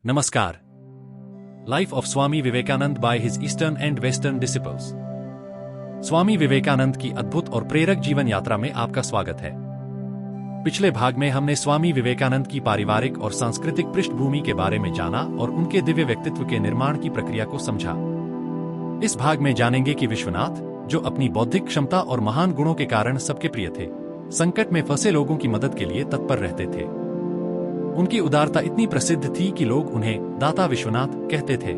नमस्कार। Life of Swami Vivekananda by his eastern and western disciples. Swami Vivekananda की अद्भुत और प्रेरक जीवन यात्रा में आपका स्वागत है। पिछले भाग में हमने स्वामी विवेकानंद की पारिवारिक और सांस्कृतिक पृष्ठभूमि के बारे में जाना और उनके दिव्य व्यक्तित्व के निर्माण की प्रक्रिया को समझा। इस भाग में जानेंगे कि विश्वनाथ, जो अपनी बौद्धिक क्षमता और महान गुणों के कारण सबके प्रिय थे, संकट में फंसे लोगों की मदद के लिए तत्पर रहते थे। उनकी उदारता इतनी प्रसिद्ध थी कि लोग उन्हें दाता विश्वनाथ कहते थे।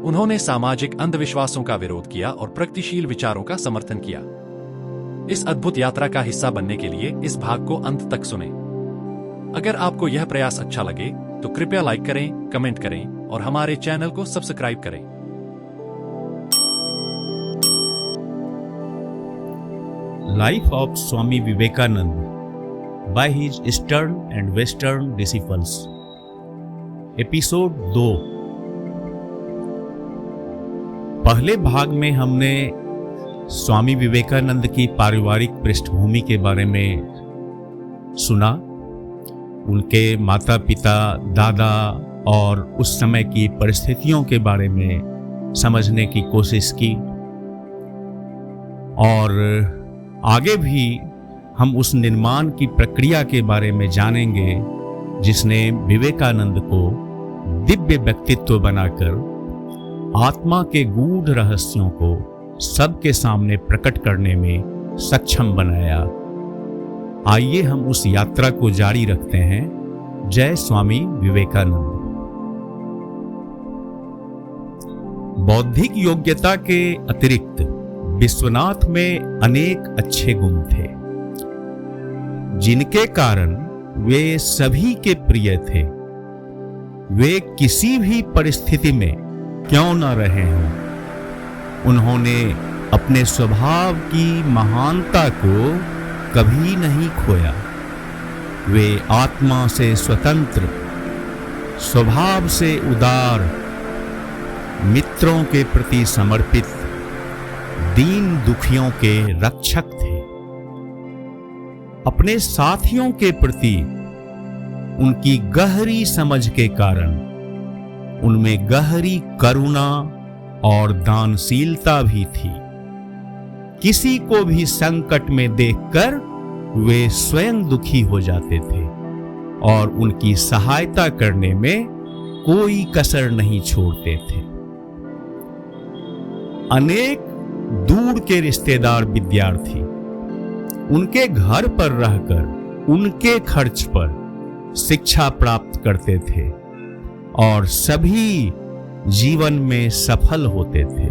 उन्होंने सामाजिक अंधविश्वासों का विरोध किया और प्रगतिशील विचारों का समर्थन किया। इस अद्भुत यात्रा का हिस्सा बनने के लिए इस भाग को अंत तक सुनें। अगर आपको यह प्रयास अच्छा लगे तो कृपया लाइक करें, कमेंट करें और हमारे चैनल को सब्सक्राइब करें। Life of Swami Vivekananda by his Eastern and Western disciples। Episode 2। पहले भाग में हमने स्वामी विवेकानंद की पारिवारिक पृष्ठभूमि के बारे में सुना, उनके माता पिता, दादा और उस समय की परिस्थितियों के बारे में समझने की कोशिश की, और आगे भी हम उस निर्माण की प्रक्रिया के बारे में जानेंगे जिसने विवेकानंद को दिव्य व्यक्तित्व बनाकर आत्मा के गूढ़ रहस्यों को सबके सामने प्रकट करने में सक्षम बनाया। आइए हम उस यात्रा को जारी रखते हैं। जय स्वामी विवेकानंद। बौद्धिक योग्यता के अतिरिक्त विश्वनाथ में अनेक अच्छे गुण थे जिनके कारण वे सभी के प्रिय थे। वे किसी भी परिस्थिति में क्यों न रहे हों, उन्होंने अपने स्वभाव की महानता को कभी नहीं खोया। वे आत्मा से स्वतंत्र, स्वभाव से उदार, मित्रों के प्रति समर्पित, दीन दुखियों के रक्षक थे। अपने साथियों के प्रति उनकी गहरी समझ के कारण उनमें गहरी करुणा और दानशीलता भी थी। किसी को भी संकट में देखकर वे स्वयं दुखी हो जाते थे और उनकी सहायता करने में कोई कसर नहीं छोड़ते थे। अनेक दूर के रिश्तेदार विद्यार्थी उनके घर पर रहकर उनके खर्च पर शिक्षा प्राप्त करते थे और सभी जीवन में सफल होते थे।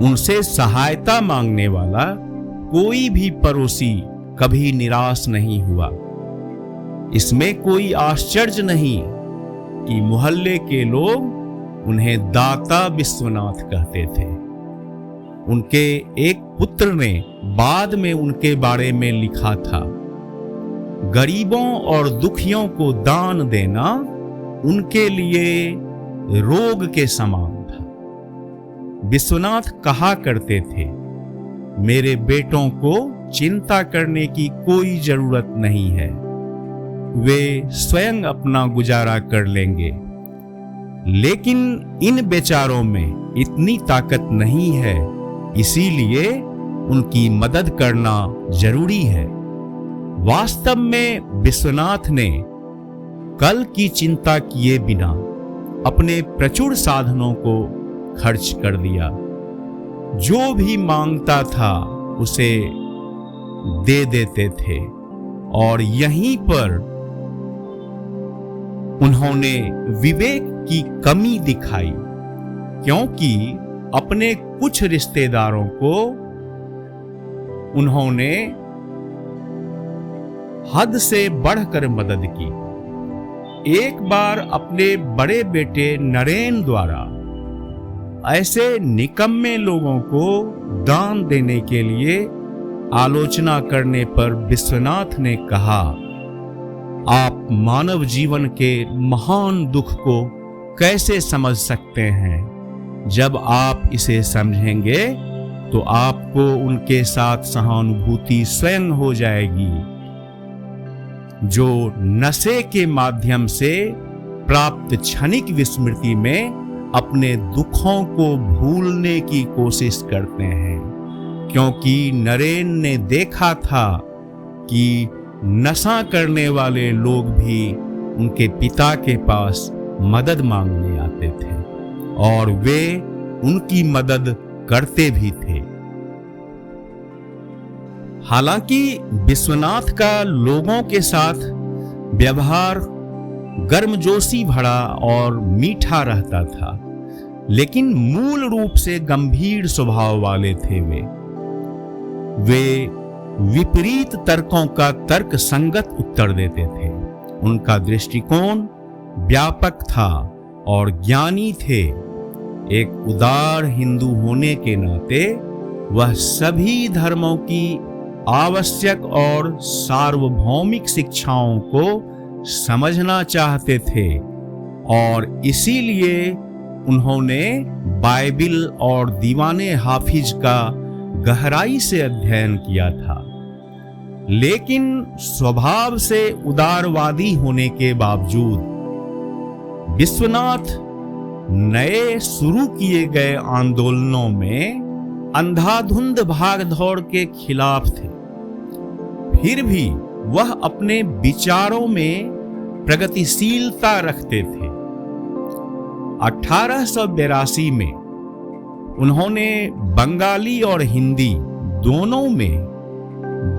उनसे सहायता मांगने वाला कोई भी पड़ोसी कभी निराश नहीं हुआ। इसमें कोई आश्चर्य नहीं कि मोहल्ले के लोग उन्हें दाता विश्वनाथ कहते थे। उनके एक पुत्र ने बाद में उनके बारे में लिखा था, गरीबों और दुखियों को दान देना उनके लिए रोग के समान था। विश्वनाथ कहा करते थे, मेरे बेटों को चिंता करने की कोई जरूरत नहीं है, वे स्वयं अपना गुजारा कर लेंगे। लेकिन इन बेचारों में इतनी ताकत नहीं है, इसीलिए उनकी मदद करना जरूरी है। वास्तव में विश्वनाथ ने कल की चिंता किए बिना अपने प्रचुर साधनों को खर्च कर दिया। जो भी मांगता था उसे दे देते थे और यहीं पर उन्होंने विवेक की कमी दिखाई, क्योंकि अपने कुछ रिश्तेदारों को उन्होंने हद से बढ़कर मदद की। एक बार अपने बड़े बेटे नरेन द्वारा ऐसे निकम्मे लोगों को दान देने के लिए आलोचना करने पर विश्वनाथ ने कहा, आप मानव जीवन के महान दुख को कैसे समझ सकते हैं? जब आप इसे समझेंगे तो आपको उनके साथ सहानुभूति स्वयं हो जाएगी। जो नशे के माध्यम से प्राप्त क्षणिक विस्मृति में अपने दुखों को भूलने की कोशिश करते हैं, क्योंकि नरेन ने देखा था कि नशा करने वाले लोग भी उनके पिता के पास मदद मांगने आते थे और वे उनकी मदद करते भी थे। हालांकि विश्वनाथ का लोगों के साथ व्यवहार गर्मजोशी भरा और मीठा रहता था, लेकिन मूल रूप से गंभीर स्वभाव वाले थे। वे विपरीत तर्कों का तर्क संगत उत्तर देते थे। उनका दृष्टिकोण व्यापक था और ज्ञानी थे। एक उदार हिंदू होने के नाते वह सभी धर्मों की आवश्यक और सार्वभौमिक शिक्षाओं को समझना चाहते थे और इसीलिए उन्होंने बाइबिल और दीवाने हाफिज का गहराई से अध्ययन किया था। लेकिन स्वभाव से उदारवादी होने के बावजूद विश्वनाथ नए शुरू किए गए आंदोलनों में अंधाधुंध भागदौड़ के खिलाफ थे। फिर भी वह अपने विचारों में प्रगतिशीलता रखते थे। 1882 में उन्होंने बंगाली और हिंदी दोनों में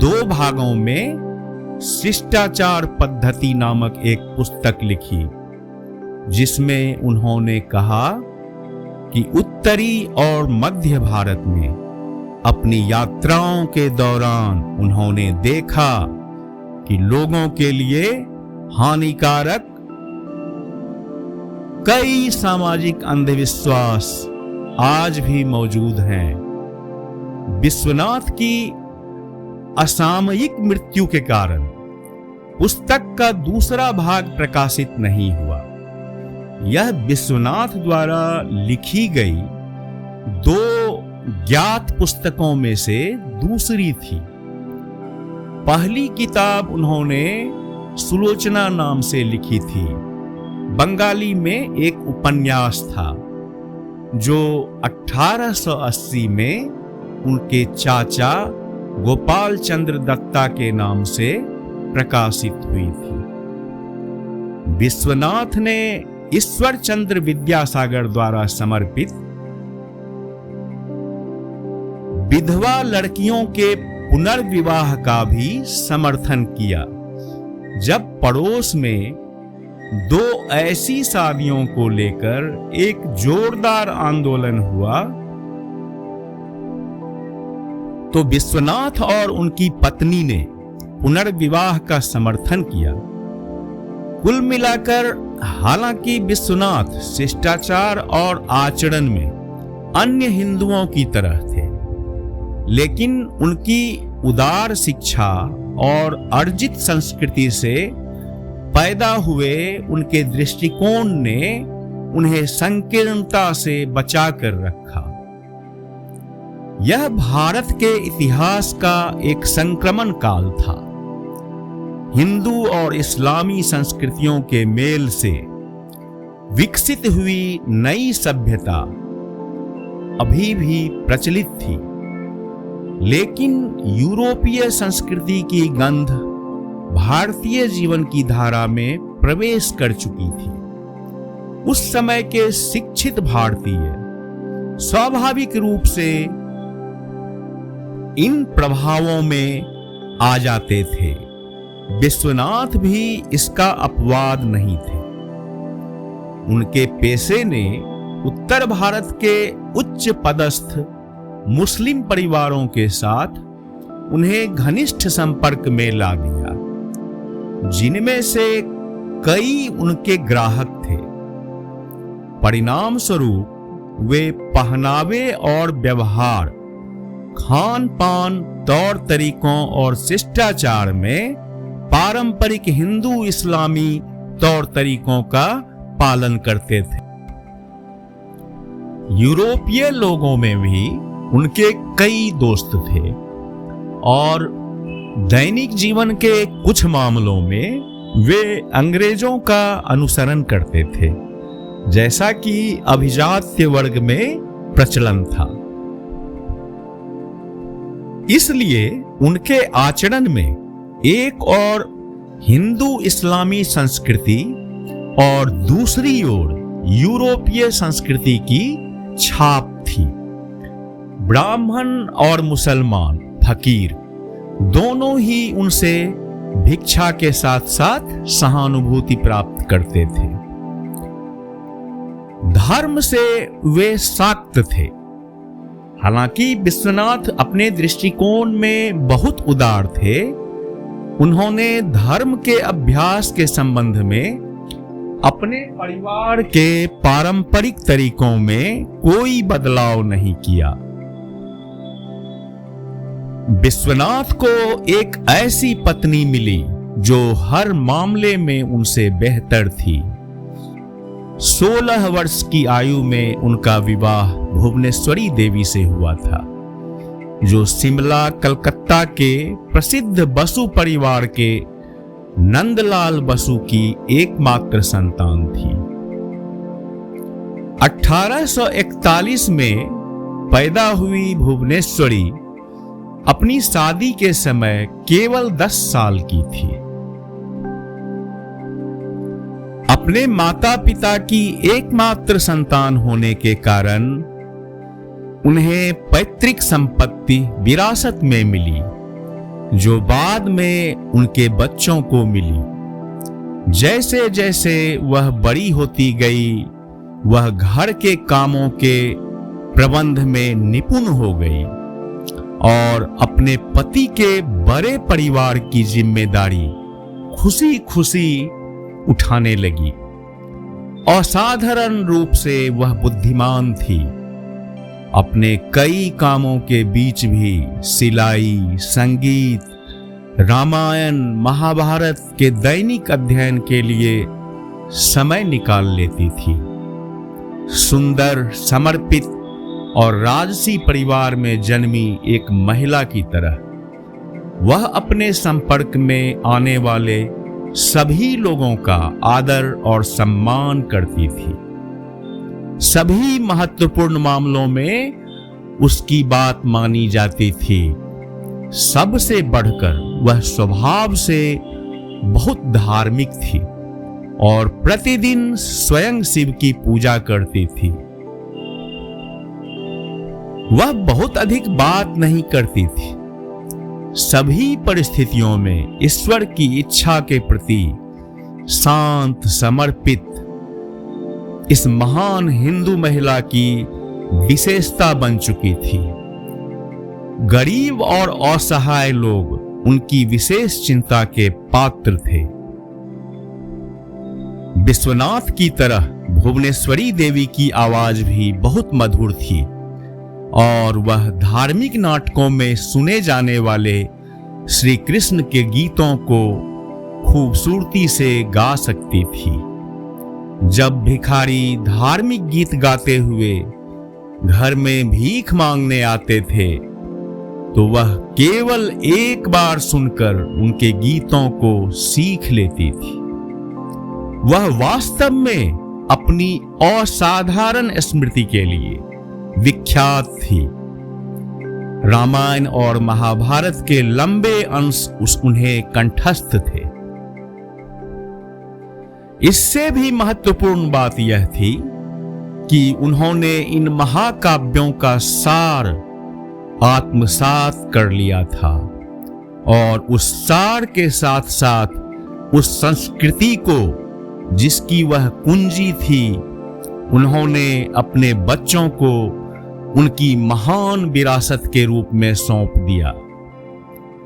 2 भागों में शिष्टाचार पद्धति नामक एक पुस्तक लिखी, जिसमें उन्होंने कहा कि उत्तरी और मध्य भारत में अपनी यात्राओं के दौरान उन्होंने देखा कि लोगों के लिए हानिकारक कई सामाजिक अंधविश्वास आज भी मौजूद हैं। विश्वनाथ की असामयिक मृत्यु के कारण पुस्तक का दूसरा भाग प्रकाशित नहीं हुआ। यह विश्वनाथ द्वारा लिखी गई 2 ज्ञात पुस्तकों में से दूसरी थी। पहली किताब उन्होंने सुलोचना नाम से लिखी थी। बंगाली में एक उपन्यास था जो 1880 में उनके चाचा गोपाल चंद्र दत्ता के नाम से प्रकाशित हुई थी। विश्वनाथ ने ईश्वर चंद्र विद्यासागर द्वारा समर्पित विधवा लड़कियों के पुनर्विवाह का भी समर्थन किया। जब पड़ोस में 2 ऐसी शादियों को लेकर एक जोरदार आंदोलन हुआ तो विश्वनाथ और उनकी पत्नी ने पुनर्विवाह का समर्थन किया। कुल मिलाकर हालांकि विश्वनाथ शिष्टाचार और आचरण में अन्य हिंदुओं की तरह थे, लेकिन उनकी उदार शिक्षा और अर्जित संस्कृति से पैदा हुए उनके दृष्टिकोण ने उन्हें संकीर्णता से बचाकर रखा। यह भारत के इतिहास का एक संक्रमण काल था। हिंदू और इस्लामी संस्कृतियों के मेल से विकसित हुई नई सभ्यता अभी भी प्रचलित थी, लेकिन यूरोपीय संस्कृति की गंध भारतीय जीवन की धारा में प्रवेश कर चुकी थी। उस समय के शिक्षित भारतीय स्वाभाविक रूप से इन प्रभावों में आ जाते थे। विश्वनाथ भी इसका अपवाद नहीं थे। उनके पेशे ने उत्तर भारत के उच्च पदस्थ मुस्लिम परिवारों के साथ उन्हें घनिष्ठ संपर्क में ला दिया, जिनमें से कई उनके ग्राहक थे। परिणाम स्वरूप वे पहनावे और व्यवहार, खान पान, तौर तरीकों और शिष्टाचार में पारंपरिक हिंदू इस्लामी तौर तरीकों का पालन करते थे। यूरोपीय लोगों में भी उनके कई दोस्त थे और दैनिक जीवन के कुछ मामलों में वे अंग्रेजों का अनुसरण करते थे, जैसा कि अभिजात्य वर्ग में प्रचलन था। इसलिए उनके आचरण में एक और हिंदू इस्लामी संस्कृति और दूसरी ओर यूरोपीय संस्कृति की छाप थी। ब्राह्मण और मुसलमान फकीर दोनों ही उनसे भिक्षा के साथ साथ सहानुभूति प्राप्त करते थे। धर्म से वे शाक्त थे। हालांकि विश्वनाथ अपने दृष्टिकोण में बहुत उदार थे, उन्होंने धर्म के अभ्यास के संबंध में अपने परिवार के पारंपरिक तरीकों में कोई बदलाव नहीं किया। विश्वनाथ को एक ऐसी पत्नी मिली जो हर मामले में उनसे बेहतर थी। 16 वर्ष की आयु में उनका विवाह भुवनेश्वरी देवी से हुआ था, जो शिमला कलकत्ता के प्रसिद्ध बसु परिवार के नंदलाल बसु की एकमात्र संतान थी। 1841 में पैदा हुई भुवनेश्वरी अपनी शादी के समय केवल 10 साल की थी। अपने माता पिता की एकमात्र संतान होने के कारण उन्हें पैतृक संपत्ति विरासत में मिली, जो बाद में उनके बच्चों को मिली। जैसे जैसे वह बड़ी होती गई, वह घर के कामों के प्रबंध में निपुण हो गई और अपने पति के बड़े परिवार की जिम्मेदारी खुशी खुशी उठाने लगी। असाधारण रूप से वह बुद्धिमान थी। अपने कई कामों के बीच भी सिलाई, संगीत, रामायण, महाभारत के दैनिक अध्ययन के लिए समय निकाल लेती थी। सुंदर, समर्पित और राजसी परिवार में जन्मी एक महिला की तरह वह अपने संपर्क में आने वाले सभी लोगों का आदर और सम्मान करती थी। सभी महत्वपूर्ण मामलों में उसकी बात मानी जाती थी। सबसे बढ़कर वह स्वभाव से बहुत धार्मिक थी और प्रतिदिन स्वयं शिव की पूजा करती थी। वह बहुत अधिक बात नहीं करती थी। सभी परिस्थितियों में ईश्वर की इच्छा के प्रति शांत, समर्पित इस महान हिंदू महिला की विशेषता बन चुकी थी। गरीब और असहाय लोग उनकी विशेष चिंता के पात्र थे। विश्वनाथ की तरह भुवनेश्वरी देवी की आवाज भी बहुत मधुर थी और वह धार्मिक नाटकों में सुने जाने वाले श्री कृष्ण के गीतों को खूबसूरती से गा सकती थी। जब भिखारी धार्मिक गीत गाते हुए घर में भीख मांगने आते थे, तो वह केवल एक बार सुनकर उनके गीतों को सीख लेती थी। वह वास्तव में अपनी असाधारण स्मृति के लिए विख्यात थी। रामायण और महाभारत के लंबे अंश उन्हें कंठस्थ थे। इससे भी महत्वपूर्ण बात यह थी कि उन्होंने इन महाकाव्यों का सार आत्मसात कर लिया था और उस सार के साथ साथ उस संस्कृति को जिसकी वह कुंजी थी, उन्होंने अपने बच्चों को उनकी महान विरासत के रूप में सौंप दिया।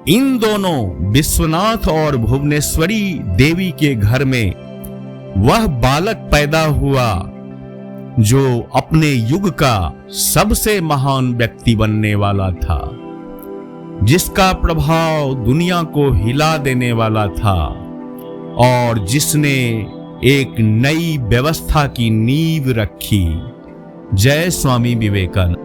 इन दोनों विश्वनाथ और भुवनेश्वरी देवी के घर में वह बालक पैदा हुआ जो अपने युग का सबसे महान व्यक्ति बनने वाला था, जिसका प्रभाव दुनिया को हिला देने वाला था और जिसने एक नई व्यवस्था की नींव रखी। जय स्वामी विवेकानंद।